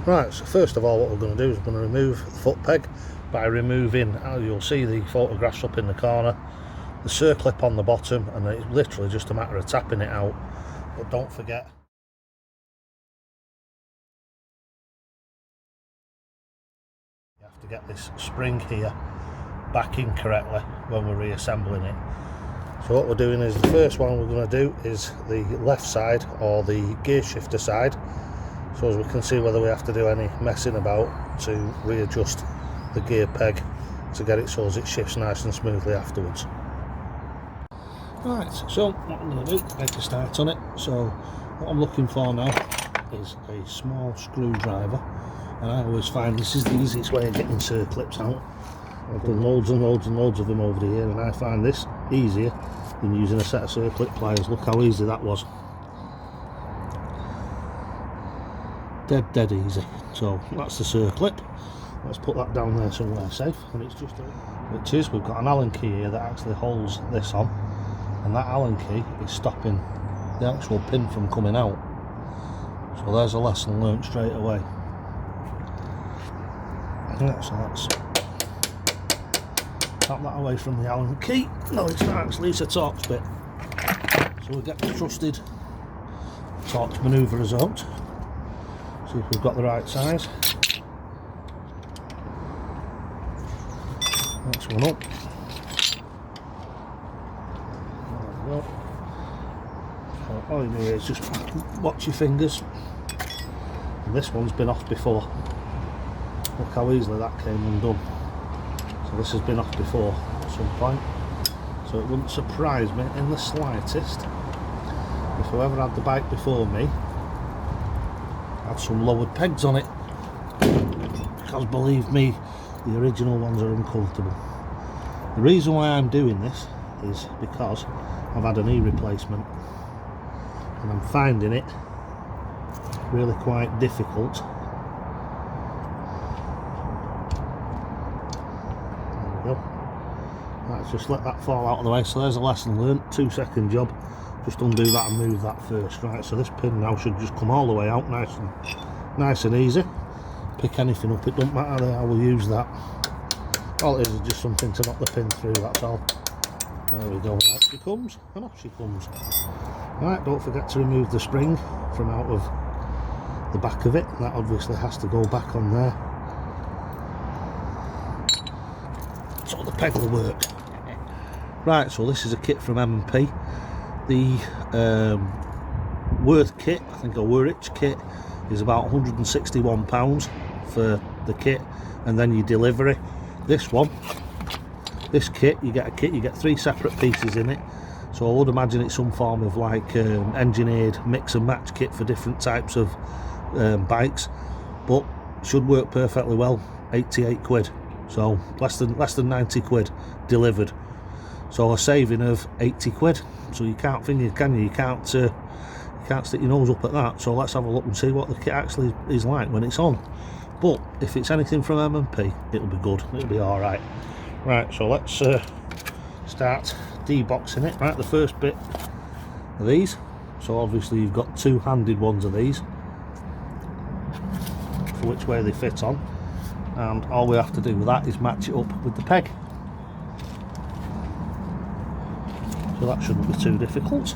Right, so first of all what we're going to do is we're going to remove the foot peg by removing, you'll see the photographs up in the corner, the circlip on the bottom, and it's literally just a matter of tapping it out. But don't forget you have to get this spring here back in correctly when we're reassembling it. So what we're doing is, the first one we're going to do is the left side, or the gear shifter side, so as we can see whether we have to do any messing about to readjust the gear peg to get it so as it shifts nice and smoothly afterwards. Right, so what I'm going to do, make a start on it. So what I'm looking for now is a small screwdriver, and I always find this is the easiest way of getting circlips out. I've done loads and loads and loads of them over the year, and I find this easier than using a set of circlip pliers. Look how easy that was. Dead easy. So that's the circlip. Let's put that down there somewhere safe, and it's just which is, we've got an Allen key here that actually holds this on, and that Allen key is stopping the actual pin from coming out. So there's a lesson learnt straight away. Yeah, so let's tap that away from the Allen key. No, it's not actually, it's a Torx bit. So we get the trusted Torx manoeuvrers out. See if we've got the right size. That's one up. There we go. So all you do is just watch your fingers. And this one's been off before. Look how easily that came undone. So this has been off before at some point. So it wouldn't surprise me in the slightest if whoever had the bike before me had some lowered pegs on it, because believe me, the original ones are uncomfortable. The reason why I'm doing this is because I've had a knee replacement, and I'm finding it really quite difficult. There we go. Let's just let that fall out of the way. So there's a lesson learnt, 2-second job. Just undo that and move that first. Right, so this pin now should just come all the way out nice and easy. Pick anything up, it doesn't matter how we'll use that. All it is just something to knock the pin through, that's all. There we go, out she comes, and off she comes. Right, don't forget to remove the spring from out of the back of it. That obviously has to go back on there, so the peg will work. Right, so this is a kit from M&P. The Worth kit, I think a Woolwich kit, is about £161 for the kit, and then your delivery. This kit, you get 3 separate pieces in it. So I would imagine it's some form of like engineered mix and match kit for different types of bikes, but should work perfectly well. 88 quid, so less than 90 quid delivered. So a saving of 80 quid. So you can't think, can you? You can't stick your nose up at that. So let's have a look and see what the kit actually is like when it's on. But if it's anything from M&P, it'll be good. It'll be all right. Right. So let's start deboxing it. Right. The first bit of these. So obviously you've got 2-handed ones of these for which way they fit on, and all we have to do with that is match it up with the peg. So that shouldn't be too difficult.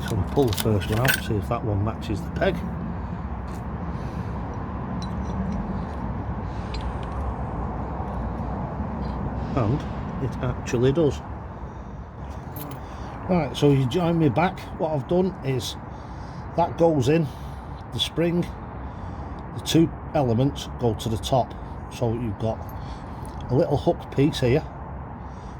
So we pull the first one out, see if that one matches the peg. And it actually does. Right, so you join me back. What I've done is that goes in, the spring, the 2 elements go to the top. So you've got a little hook piece here,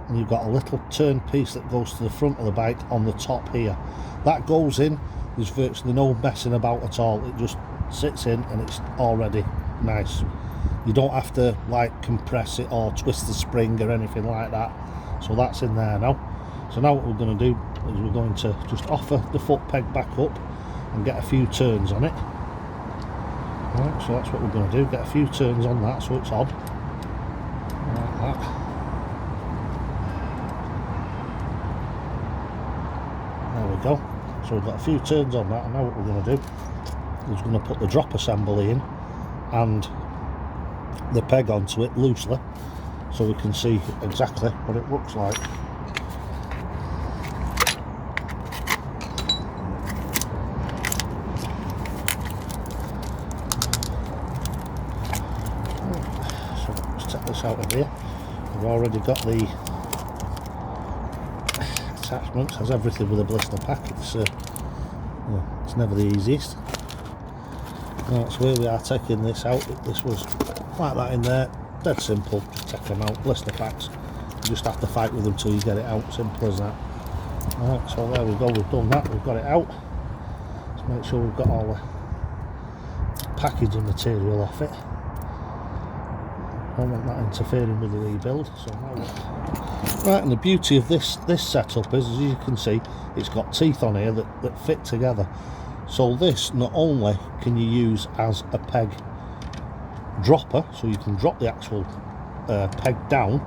and you've got a little turn piece that goes to the front of the bike on the top here. That goes in, there's virtually no messing about at all. It just sits in and it's already nice. You don't have to like compress it or twist the spring or anything like that. So that's in there now. So now what we're going to do is we're going to just offer the foot peg back up and get a few turns on it. Right, so that's what we're going to do, get a few turns on that so it's odd. Like that. we go. So we've got a few turns on that, and now what we're going to do is we're going to put the drop assembly in and the peg onto it loosely, so we can see exactly what it looks like. So let's take this out of here. We've already got the attachments, has everything with a blister pack. It's never the easiest. Right, so here we are taking this out. This was like that in there, dead simple. Just take them out, blister packs. You just have to fight with them till you get it out, simple as that. Right, so there we go, we've done that, we've got it out. Let's make sure we've got all the packaging material off it. I don't want that interfering with the rebuild. So now, right, and the beauty of this setup is, as you can see, it's got teeth on here that fit together. So this not only can you use as a peg dropper, so you can drop the actual peg down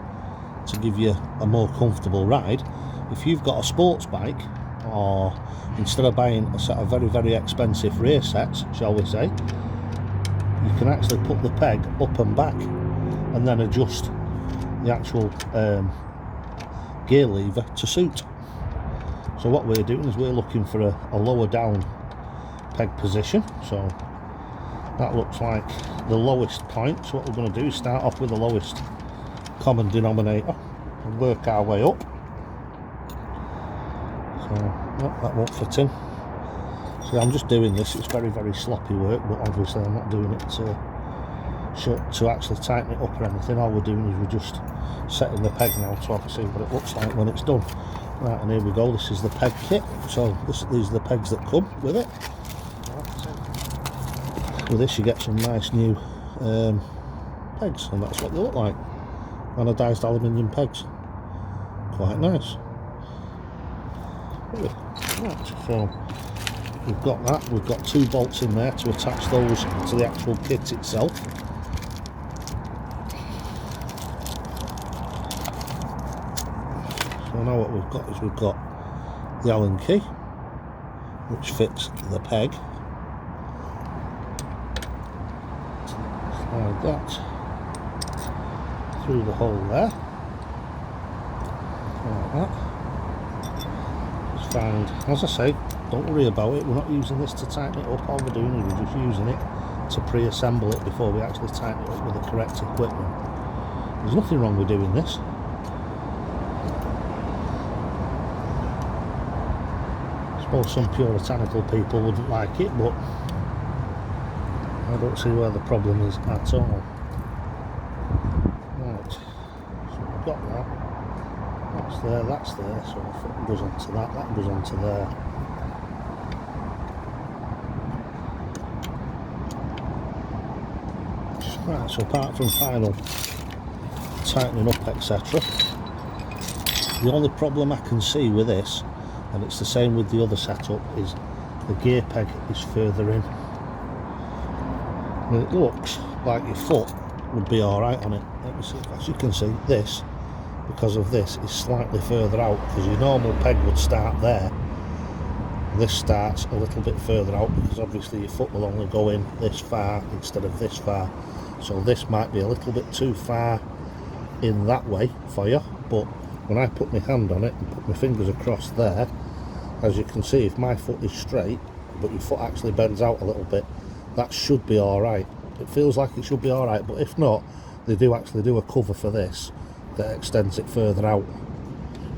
to give you a more comfortable ride. If you've got a sports bike, or instead of buying a set of very, very expensive rear sets, shall we say, you can actually put the peg up and back and then adjust the actual gear lever to suit. So what we're doing is we're looking for a lower down peg position, so that looks like the lowest point. So what we're going to do is start off with the lowest common denominator and work our way up. So no, that won't fit in. So I'm just doing this, it's very, very sloppy work, but obviously I'm not doing it to actually tighten it up or anything. All we're doing is we're just setting the peg now to obviously what it looks like when it's done. Right, and here we go, this is the peg kit. So these are the pegs that come with it. With this you get some nice new pegs, and that's what they look like. Anodised aluminium pegs. Quite nice. Right, so we've got that. We've got 2 bolts in there to attach those to the actual kit itself. So now what we've got is we've got the Allen key, which fits the peg. Slide that through the hole there, like that. It's fine. As I say, don't worry about it, we're not using this to tighten it up. All we're doing is we're just using it to pre-assemble it before we actually tighten it up with the correct equipment. There's nothing wrong with doing this. I suppose some puritanical people wouldn't like it, but I don't see where the problem is at all. Right, so we've got that. That's there, so if it goes onto that goes onto there. Right, so apart from final tightening up, etc., the only problem I can see with this, and it's the same with the other setup, is the gear peg is further in. I mean, it looks like your foot would be alright on it. Let me see, as you can see, this, because of this, is slightly further out, because your normal peg would start there. This starts a little bit further out, because obviously your foot will only go in this far instead of this far. So this might be a little bit too far in that way for you, but when I put my hand on it and put my fingers across there, as you can see, if my foot is straight, but your foot actually bends out a little bit, that should be alright. It feels like it should be alright, but if not, they do actually do a cover for this that extends it further out,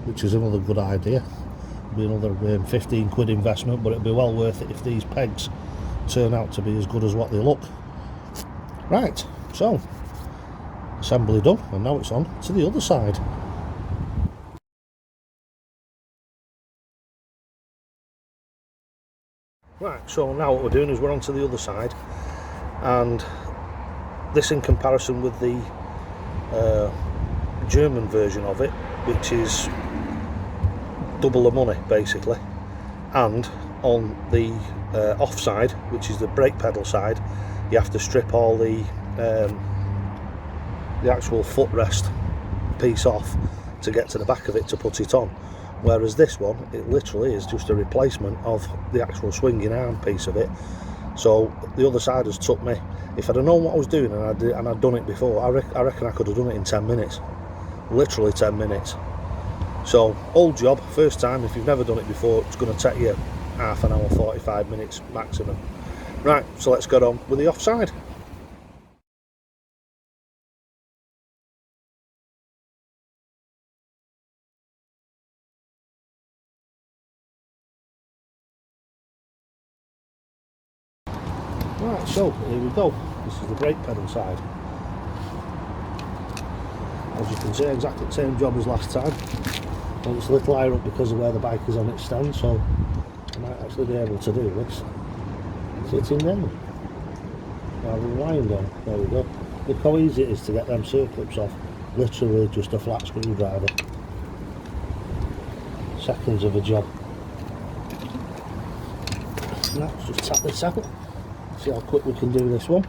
which is another good idea. It'll be another 15 quid investment, but it'll be well worth it if these pegs turn out to be as good as what they look. Right, so assembly done, and now it's on to the other side. Right, so now what we're doing is we're on to the other side, and this in comparison with the German version of it, which is double the money basically, and on the off side, which is the brake pedal side, you have to strip all the actual footrest piece off to get to the back of it to put it on. Whereas this one, it literally is just a replacement of the actual swinging arm piece of it. So the other side has took me, if I'd have known what I was doing and I'd done it before, I reckon I could have done it in 10 minutes. Literally 10 minutes. So, old job, first time. If you've never done it before, it's going to take you half an hour, 45 minutes maximum. Right, so let's get on with the offside. Right, so here we go. This is the brake pedal side. As you can see, exactly the same job as last time. And it's a little higher up because of where the bike is on its stand, so I might actually be able to do this sitting down. Now rewind on, there we go. Look how easy it is to get them circlips off. Literally just a flat screwdriver. Seconds of a job. Now let's just tap this out. See how quick we can do this one.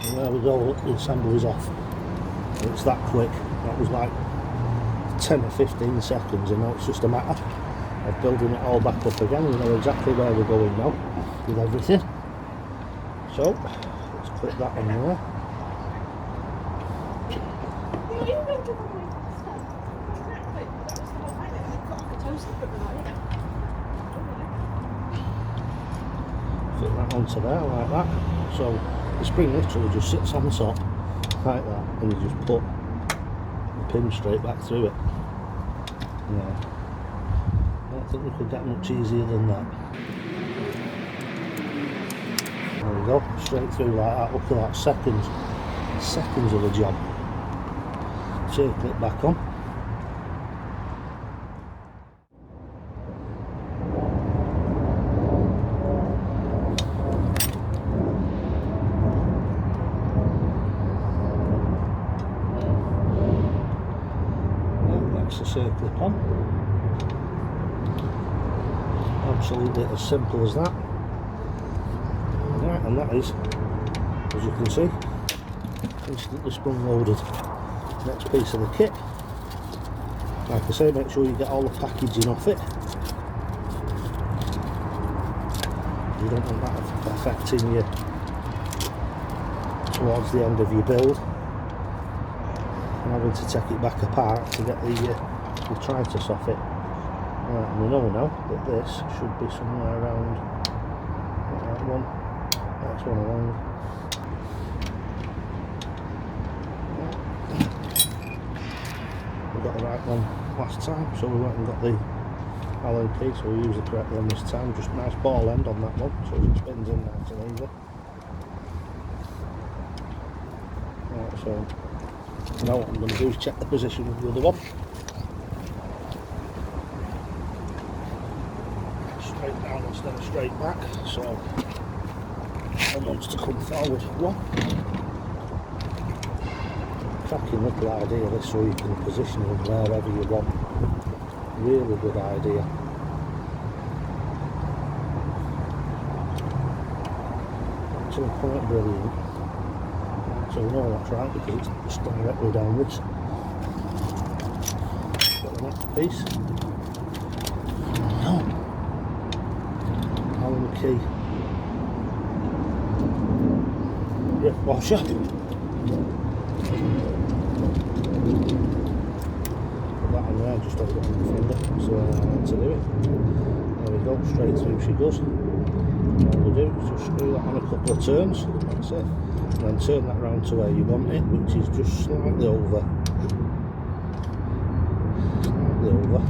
And there we go, look, the assembly's off. It's that quick. That was like 10 or 15 seconds, and now it's just a matter of building it all back up again. We know exactly where we're going now with everything. So let's click that on there. Fit that onto there like that. So the spring literally just sits on the top like that, and you just put the pin straight back through it. Yeah. I don't think we could get much easier than that. There we go, straight through like that. Look at that, seconds of a job. Circle it back on. That's the circle on. Absolutely as simple as that. Right, and that is, as you can see, instantly sprung loaded. Next piece of the kit. Like I say, make sure you get all the packaging off it. You don't want that affecting you towards the end of your build. And having to take it back apart to get the tritus off it. Right, and we know now that this should be somewhere around that one. That's one along. We got the right one last time, so we went and got the Allen key, so we use the correct one this time. Just a nice ball end on that one, so it spins in nice and easy. Right, so now what I'm going to do is check the position of the other one. Straight down instead of straight back, so one wants to come forward one. Cracking little idea this, so you can position them wherever you want. Really good idea. Actually quite brilliant. So we know that's right because it's just directly downwards. Got the next piece. No. Allen key. Yeah, washer. Put that on there, just hold it on the finger, so I know how to do it. There we go, straight through she goes. All we do is just screw that on a couple of turns, that's it. And then turn that round to where you want it, which is just slightly over. Slightly over.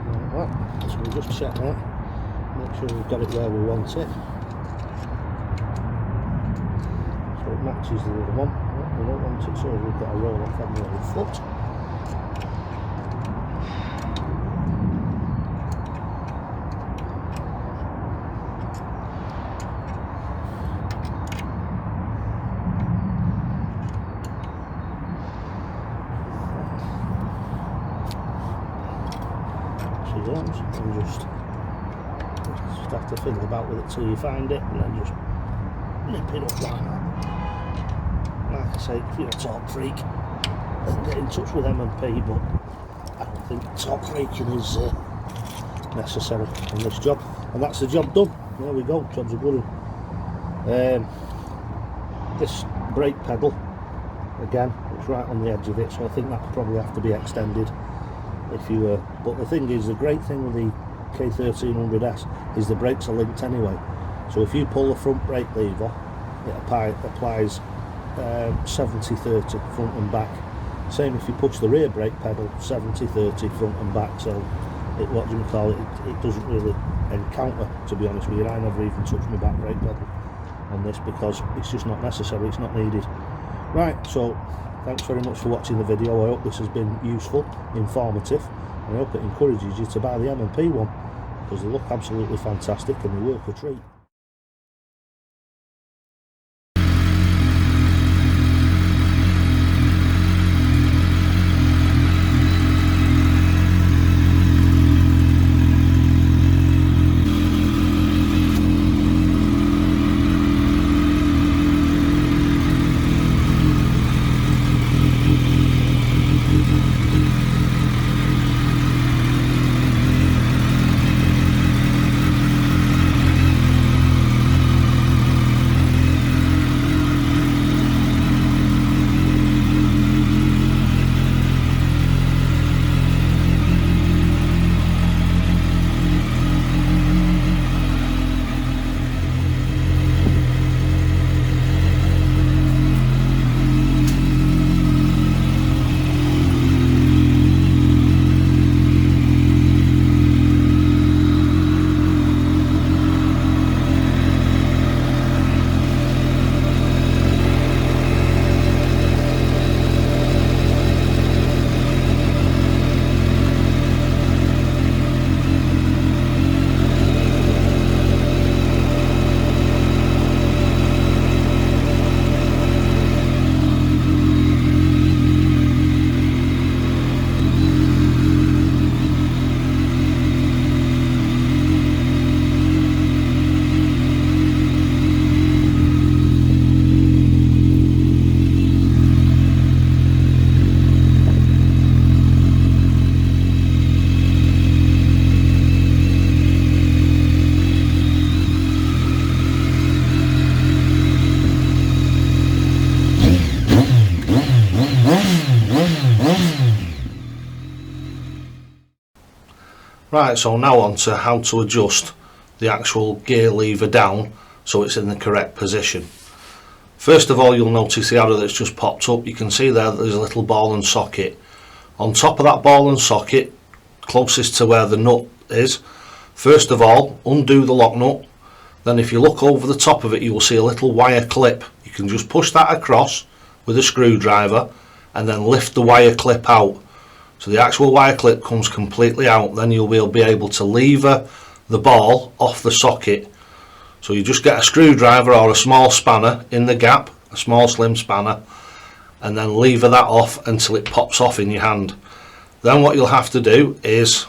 Like that. So we'll just check that. Make sure we've got it where we want it. So it matches the other one. We don't want it, so we've got to roll off on the other foot. just have to fiddle about with it till you find it, and then just nip it up like that. Like I say, if you're a torque freak, then get in touch with M&P, but I don't think torque freaking is necessary on this job. And that's the job done. There we go, job's a good one. This brake pedal, again, it's right on the edge of it, so I think that would probably have to be extended if you but the thing is, the great thing with the K1300s is the brakes are linked anyway, so if you pull the front brake lever, it applies 70-30 front and back. Same if you push the rear brake pedal, 70-30 front and back. So it, what do you call it, it doesn't really encounter, to be honest with you. I never even touched my back brake pedal on this because it's just not necessary, it's not needed. Right, so thanks very much for watching the video. I hope this has been useful, informative, and I hope it encourages you to buy the M&P one, because they look absolutely fantastic and they work a treat. Right, so now on to how to adjust the actual gear lever down so it's in the correct position. First of all, you'll notice the arrow that's just popped up. You can see there that there's a little ball and socket. On top of that ball and socket, closest to where the nut is, first of all, undo the lock nut. Then if you look over the top of it, you will see a little wire clip. You can just push that across with a screwdriver and then lift the wire clip out. So the actual wire clip comes completely out. Then you'll be able to lever the ball off the socket. So you just get a screwdriver or a small spanner in the gap, a small slim spanner, and then lever that off until it pops off in your hand. Then what you'll have to do is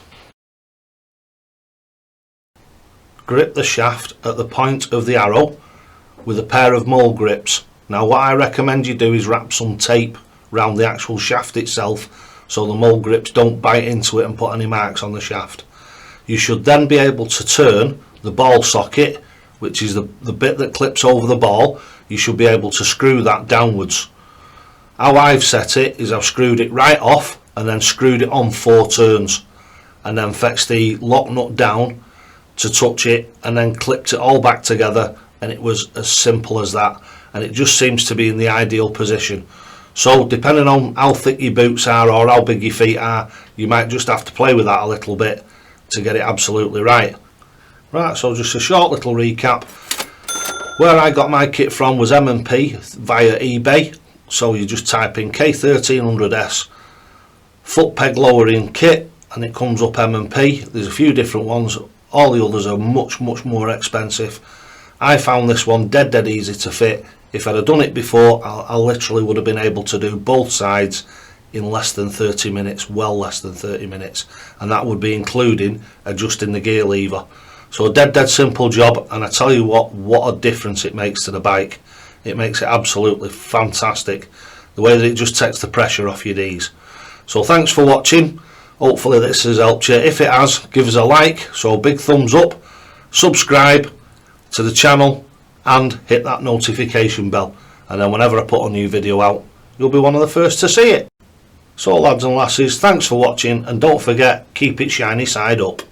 grip the shaft at the point of the arrow with a pair of mole grips. Now what I recommend you do is wrap some tape around the actual shaft itself so the mole grips don't bite into it and put any marks on the shaft. You should then be able to turn the ball socket, which is the bit that clips over the ball. You should be able to screw that downwards. How I've set it is I've screwed it right off and then screwed it on 4 turns and then fetched the lock nut down to touch it and then clipped it all back together, and it was as simple as that, and it just seems to be in the ideal position. So depending on how thick your boots are or how big your feet are, you might just have to play with that a little bit to get it absolutely right. Right, so just a short little recap. Where I got my kit from was M&P via eBay. So you just type in K1300s foot peg lowering kit and it comes up M&P. There's a few different ones, all the others are much more expensive. I found this one dead easy to fit. If I'd have done it before, I literally would have been able to do both sides in less than 30 minutes, well less than 30 minutes, and that would be including adjusting the gear lever. So a dead simple job, and I tell you what a difference it makes to the bike. It makes it absolutely fantastic, the way that it just takes the pressure off your knees. So thanks for watching. Hopefully this has helped you. If it has, give us a like, so big thumbs up, subscribe to the channel and hit that notification bell, and then whenever I put a new video out, you'll be one of the first to see it. So lads and lasses, thanks for watching, and don't forget, keep it shiny side up.